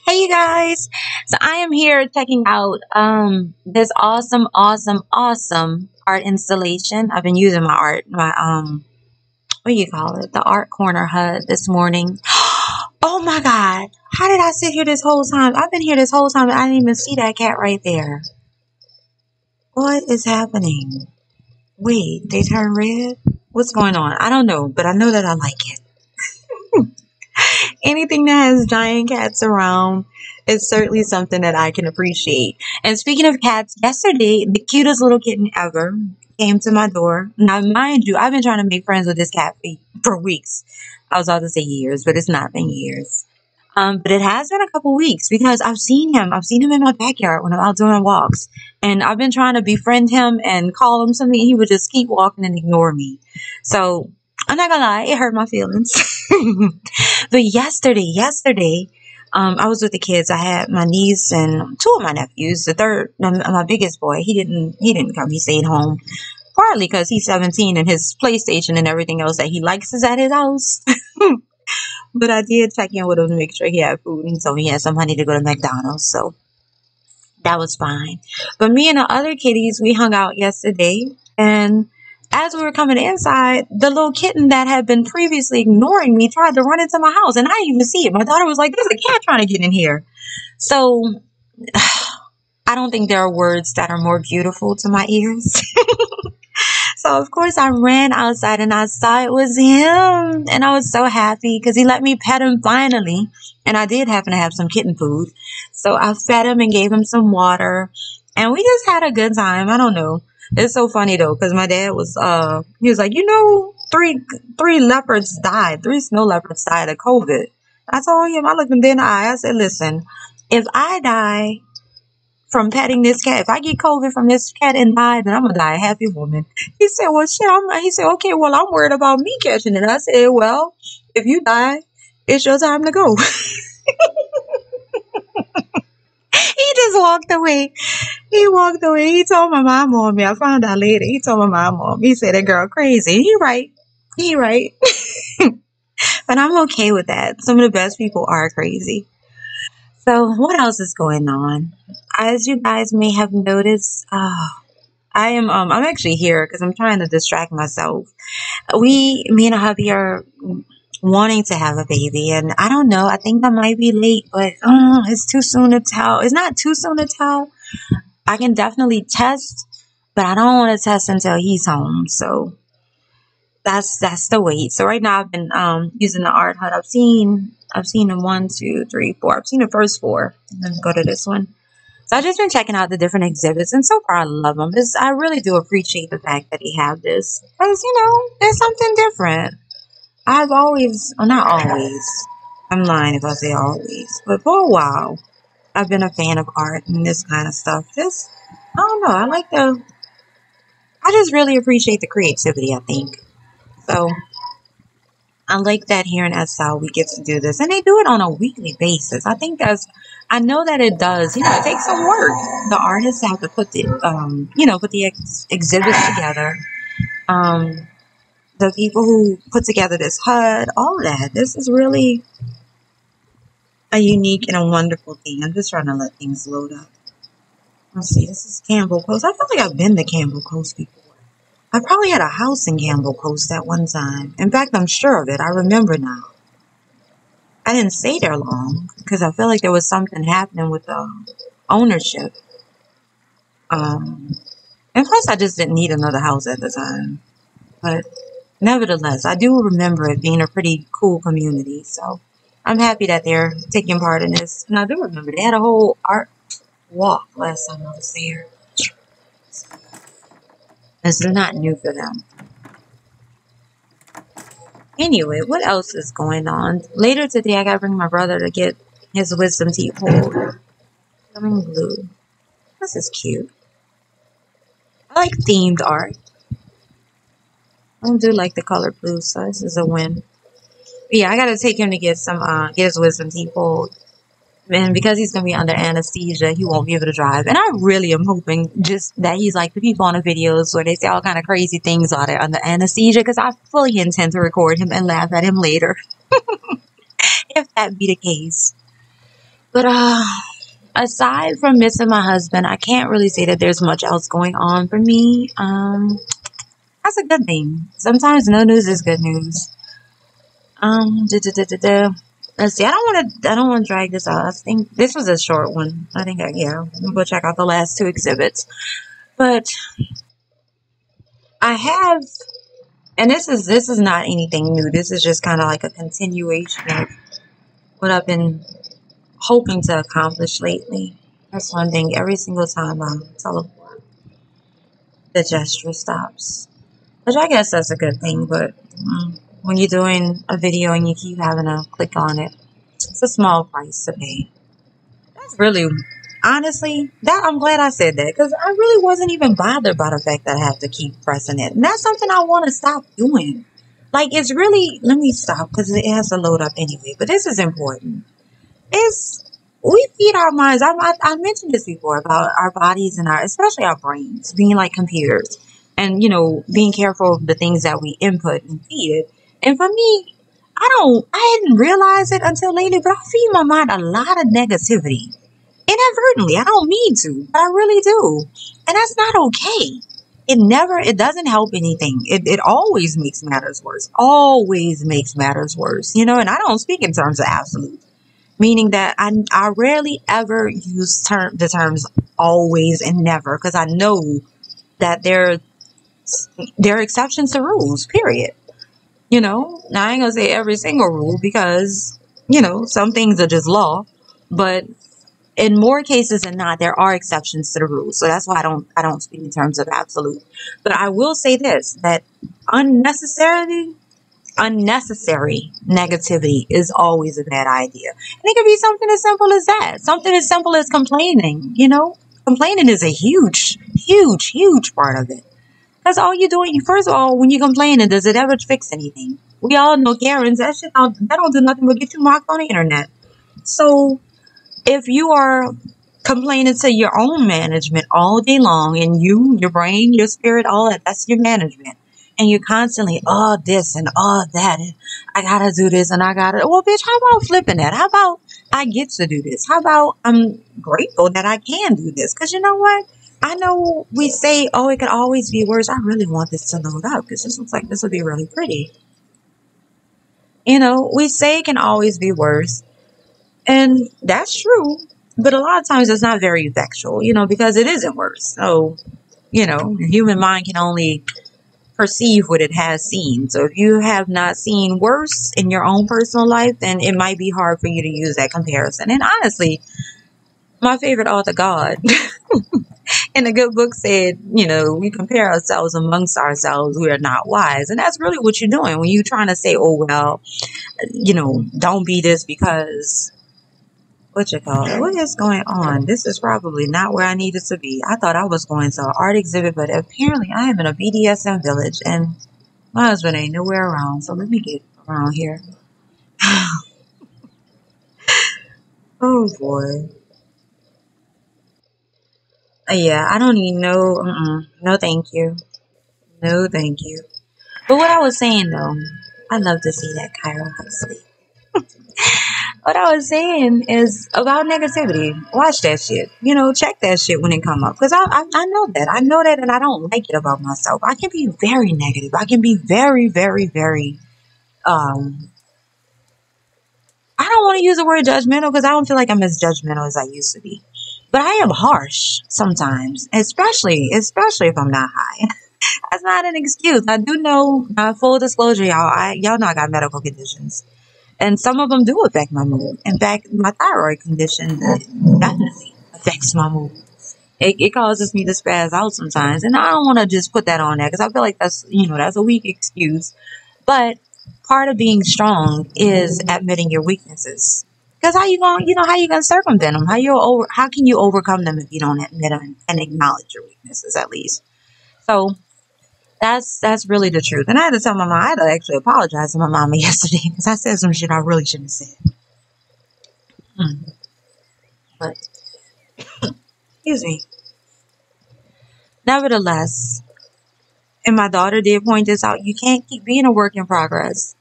Hey you guys. So I am here checking out this awesome art installation. I've been using my what do you call it? The art corner hut this morning. Oh my god. How did I sit here this whole time? I've been here this whole time and I didn't even see that cat right there. What is happening? Wait, they turn red? What's going on? I don't know, but I know that I like it. Anything that has giant cats around is certainly something that I can appreciate. And speaking of cats, yesterday, the cutest little kitten ever came to my door. Now, mind you, I've been trying to make friends with this cat for weeks. I was about to say years, but it's not been years. But it has been a couple weeks because I've seen him. I've seen him in my backyard when I'm out doing walks. And I've been trying to befriend him and call him something. He would just keep walking and ignore me. So I'm not gonna lie, it hurt my feelings. But yesterday, I was with the kids. I had my niece and two of my nephews. The third, my biggest boy, he didn't come. He stayed home. Partly because he's 17 and his PlayStation and everything else that he likes is at his house. But I did check in with him to make sure he had food, and so he had some money to go to McDonald's. So that was fine. But me and the other kitties, we hung out yesterday, and as we were coming inside, the little kitten that had been previously ignoring me tried to run into my house, and I didn't even see it. My daughter was like, "There's a cat trying to get in here." So I don't think there are words that are more beautiful to my ears. So of course I ran outside and I saw it was him, and I was so happy because he let me pet him finally. And I did happen to have some kitten food, so I fed him and gave him some water, and we just had a good time. I don't know. It's so funny though because my dad was he was like, three leopards died, three snow leopards died of COVID. I told him, I looked him dead in the eye. I said, listen, if I die from petting this cat. If I get COVID from this cat and die, then I'm gonna die a happy woman. He said, well, shit. He said, okay, well, I'm worried about me catching it. I said, well, if you die, it's your time to go. He just walked away. He walked away. He told my mom on me. I found out later. He told my mom on me. He said, that girl crazy. He right. He right. But I'm okay with that. Some of the best people are crazy. So what else is going on? As you guys may have noticed, I'm actually here because I'm trying to distract myself. Me and a hubby are wanting to have a baby, and I don't know. I think I might be late, but it's too soon to tell. It's not too soon to tell. I can definitely test, but I don't want to test until he's home. So that's the wait. So right now I've been using the art hut. I've seen the one, two, three, four. I've seen the first four. Let me go to this one. So I've just been checking out the different exhibits, and so far I love them. I really do appreciate the fact that he have this, because there's something different. I've always, well, not always. I'm lying if I say always, but for a while, I've been a fan of art and this kind of stuff. Just, I don't know. I just really appreciate the creativity. I think so. I like that here in SL we get to do this, and they do it on a weekly basis. I know that it does. It takes some work. The artists have to put the exhibits together. Um, the people who put together this HUD, all that. This is really a unique and a wonderful thing. I'm just trying to let things load up. Let's see. This is Campbell Coast. I feel like I've been to Campbell Coast before. I probably had a house in Campbell Coast at one time. In fact, I'm sure of it. I remember now. I didn't stay there long because I feel like there was something happening with the ownership. Um, and plus, I just didn't need another house at the time. But nevertheless, I do remember it being a pretty cool community. So I'm happy that they're taking part in this. And I do remember they had a whole art walk last time I was there. This is not new for them. Anyway, what else is going on? Later today, I gotta bring my brother to get his wisdom teeth pulled. Coming blue. This is cute. I like themed art. I do like the color blue, so this is a win. But yeah, I gotta take him to get his wisdom teeth pulled. And because he's gonna be under anesthesia, he won't be able to drive. And I really am hoping just that he's like the people on the videos where they say all kind of crazy things while they're under anesthesia, because I fully intend to record him and laugh at him later, if that be the case. But aside from missing my husband, I can't really say that there's much else going on for me. That's a good thing. Sometimes no news is good news. Da, da, da, da, da. Let's see. I don't want to drag this out. I think this was a short one. I think, yeah, we'll go check out the last two exhibits. But I have, and this is not anything new. This is just kind of like a continuation of what I've been hoping to accomplish lately. That's one thing. Every single time I teleport, the gesture stops, which I guess that's a good thing. But when you're doing a video and you keep having to click on it, it's a small price to pay. That's really, honestly, that I'm glad I said that, because I really wasn't even bothered by the fact that I have to keep pressing it. And that's something I want to stop doing. Like, it's really, let me stop because it has to load up anyway. But this is important. We feed our minds. I mentioned this before about our bodies and especially our brains being like computers, and being careful of the things that we input and feed it. And for me, I hadn't realized it until lately, but I feed my mind a lot of negativity inadvertently. I don't mean to, but I really do, and that's not okay. It doesn't help anything. It always makes matters worse. Always makes matters worse. And I don't speak in terms of absolute. Meaning that I rarely ever use the terms always and never, because I know that there are exceptions to rules, period. Now I ain't gonna say every single rule, because some things are just law, but in more cases than not, there are exceptions to the rules. So that's why I don't speak in terms of absolute. But I will say this, that unnecessary negativity is always a bad idea. And it could be something as simple as that. Something as simple as complaining, Complaining is a huge, huge, huge part of it. Because all you're doing, first of all, when you're complaining, does it ever fix anything? We all know Karens, that don't do nothing but get you mocked on the internet. So if you are complaining to your own management all day long, and your brain, your spirit, all that's your management, and you're constantly, this and that, and I gotta do this, and well, bitch, how about flipping that? How about I get to do this? How about I'm grateful that I can do this? Because you know what? I know we say, it could always be worse. I really want this to load up, because this looks like this would be really pretty. We say it can always be worse, and that's true, but a lot of times it's not very effectual, because it isn't worse. So, the human mind can only perceive what it has seen. So if you have not seen worse in your own personal life, then it might be hard for you to use that comparison. And honestly, my favorite author, God, in a good book said, we compare ourselves amongst ourselves. We are not wise. And that's really what you're doing when you're trying to say, don't be this because what is going on? This is probably not where I needed to be. I thought I was going to an art exhibit, but apparently I am in a BDSM village, and my husband ain't nowhere around. So let me get around here. Oh boy. Yeah, I don't even know. No, thank you. No, thank you. But what I was saying though, I'd love to see that Kyra Huxley. What I was saying is about negativity. Watch that shit. Check that shit when it come up. Because I know that. I know that, and I don't like it about myself. I can be very negative. I can be very, very, very, I don't want to use the word judgmental, because I don't feel like I'm as judgmental as I used to be. But I am harsh sometimes, especially if I'm not high. That's not an excuse. I do know, full disclosure, y'all know I got medical conditions. And some of them do affect my mood. In fact, my thyroid condition definitely affects my mood. It causes me to spaz out sometimes. And I don't want to just put that on there, because I feel like that's a weak excuse. But part of being strong is admitting your weaknesses. Because how you gonna circumvent them? How can you overcome them if you don't admit them and acknowledge your weaknesses at least? So that's really the truth. And I had to tell my mom, I had to actually apologize to my mama yesterday, because I said some shit I really shouldn't have said. But, excuse me. Nevertheless, and my daughter did point this out, you can't keep being a work in progress.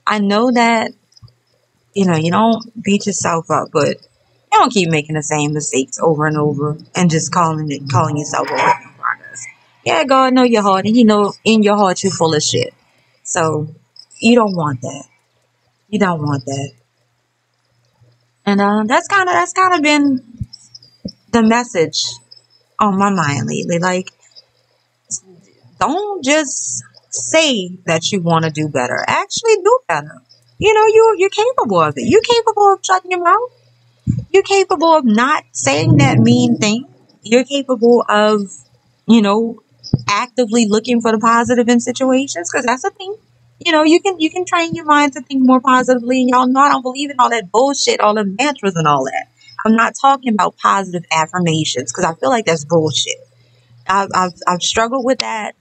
I know that, you don't beat yourself up, but Don't keep making the same mistakes over and over and just calling yourself a work in progress. Yeah, God know your heart, and He know in your heart you're full of shit. So you don't want that. You don't want that. And that's kind of been the message on my mind lately. Like, don't just say that you want to do better. Actually, do better. You're capable of it. You're capable of shutting your mouth. You're capable of not saying that mean thing. You're capable of, you know, actively looking for the positive in situations, because that's a thing. You can train your mind to think more positively. And y'all know I don't believe in all that bullshit, all the mantras and all that. I'm not talking about positive affirmations, because I feel like that's bullshit. I've struggled with that,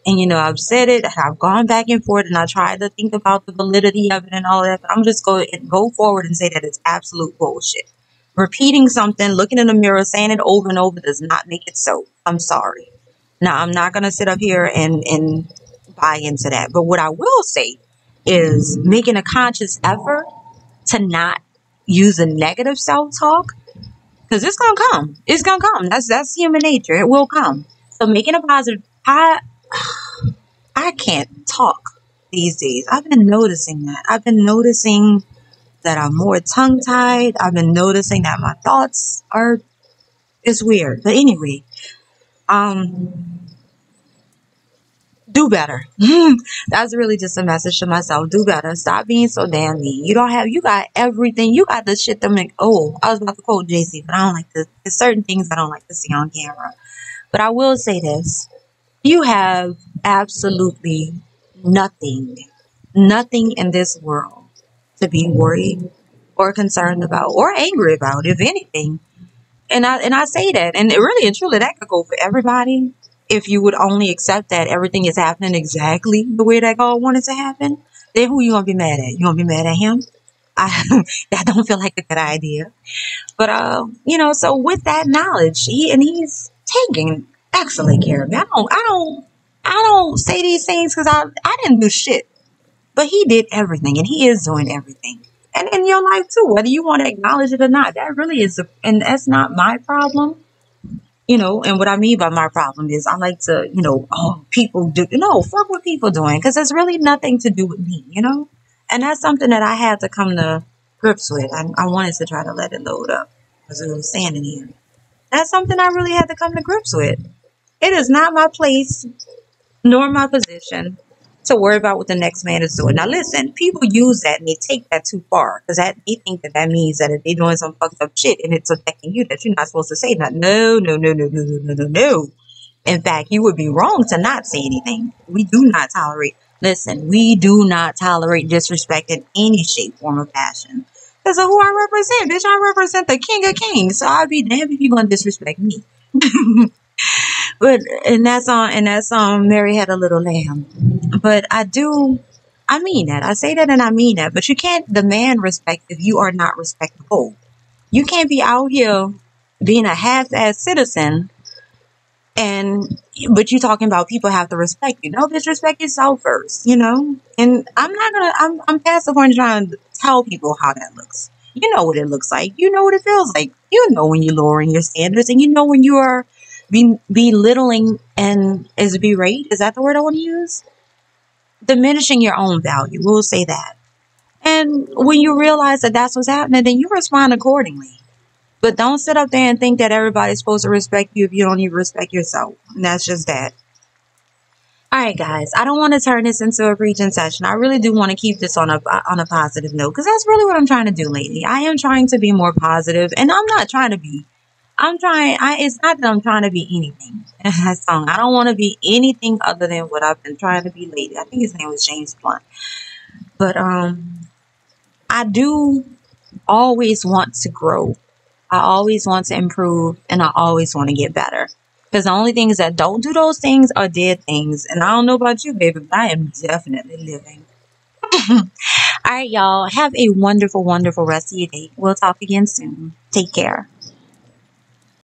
and I've said it. I've gone back and forth, and I tried to think about the validity of it and all that. But I'm just going to go forward and say that it's absolute bullshit. Repeating something, looking in the mirror, saying it over and over does not make it so. I'm sorry. Now, I'm not going to sit up here and buy into that. But what I will say is making a conscious effort to not use a negative self-talk, because it's going to come. It's going to come. That's human nature. It will come. So making a positive, I can't talk these days. I've been noticing that. I've been noticing that I'm more tongue-tied. I've been noticing that my thoughts are, it's weird. But anyway, do better. That's really just a message to myself. Do better. Stop being so damn mean. You got everything. You got the shit to make, oh, I was about to quote JC, but I don't like this. There's certain things I don't like to see on camera. But I will say this. You have absolutely nothing in this world to be worried or concerned about or angry about, if anything. And I say that, and really and truly, that could go for everybody. If you would only accept that everything is happening exactly the way that God wanted to happen, then who you gonna be mad at? You gonna be mad at Him? That don't feel like a good idea. But so with that knowledge, he's taking excellent care of me. I don't say these things because I didn't do shit, but He did everything, and He is doing everything. And in your life too, whether you want to acknowledge it or not, that really is, and that's not my problem. And what I mean by my problem is I like to, people do, no, fuck what people doing, because it's really nothing to do with me. And that's something that I had to come to grips with. I wanted to try to let it load up because it was saying in here. That's something I really had to come to grips with. It is not my place nor my position to worry about what the next man is doing. Now, listen, people use that and they take that too far, because they think that means that if they're doing some fucked up shit and it's affecting you, that you're not supposed to say nothing. No, no, no, no, no, no, no, no, no. In fact, you would be wrong to not say anything. We do not tolerate disrespect in any shape, form, or fashion. Because of who I represent, bitch. I represent the King of Kings, so I'd be damned if you're gonna disrespect me. But and that's on Mary Had a Little Lamb. But I mean that. I say that and I mean that. But you can't demand respect if you are not respectable. You can't be out here being a half-ass citizen, but you talking about people have to respect you. No, bitch, respect yourself first, And I'm past the point of trying to tell people how that looks. You know what it looks like. You know what it feels like. You know when you're lowering your standards, and you know when you are belittling and is berate. Is that the word I want to use? Diminishing your own value. We'll say that. And when you realize that that's what's happening, then you respond accordingly. But don't sit up there and think that everybody's supposed to respect you if you don't even respect yourself. And that's just that. All right, guys. I don't want to turn this into a preaching session. I really do want to keep this on a positive note, because that's really what I'm trying to do lately. I am trying to be more positive, and I'm not trying to be. It's not that I'm trying to be anything. That song. I don't want to be anything other than what I've been trying to be lately. I think his name was James Blunt. But I do always want to grow. I always want to improve, and I always want to get better. Because the only things that don't do those things are dead things. And I don't know about you, baby, but I am definitely living. All right, y'all. Have a wonderful, wonderful rest of your day. We'll talk again soon. Take care.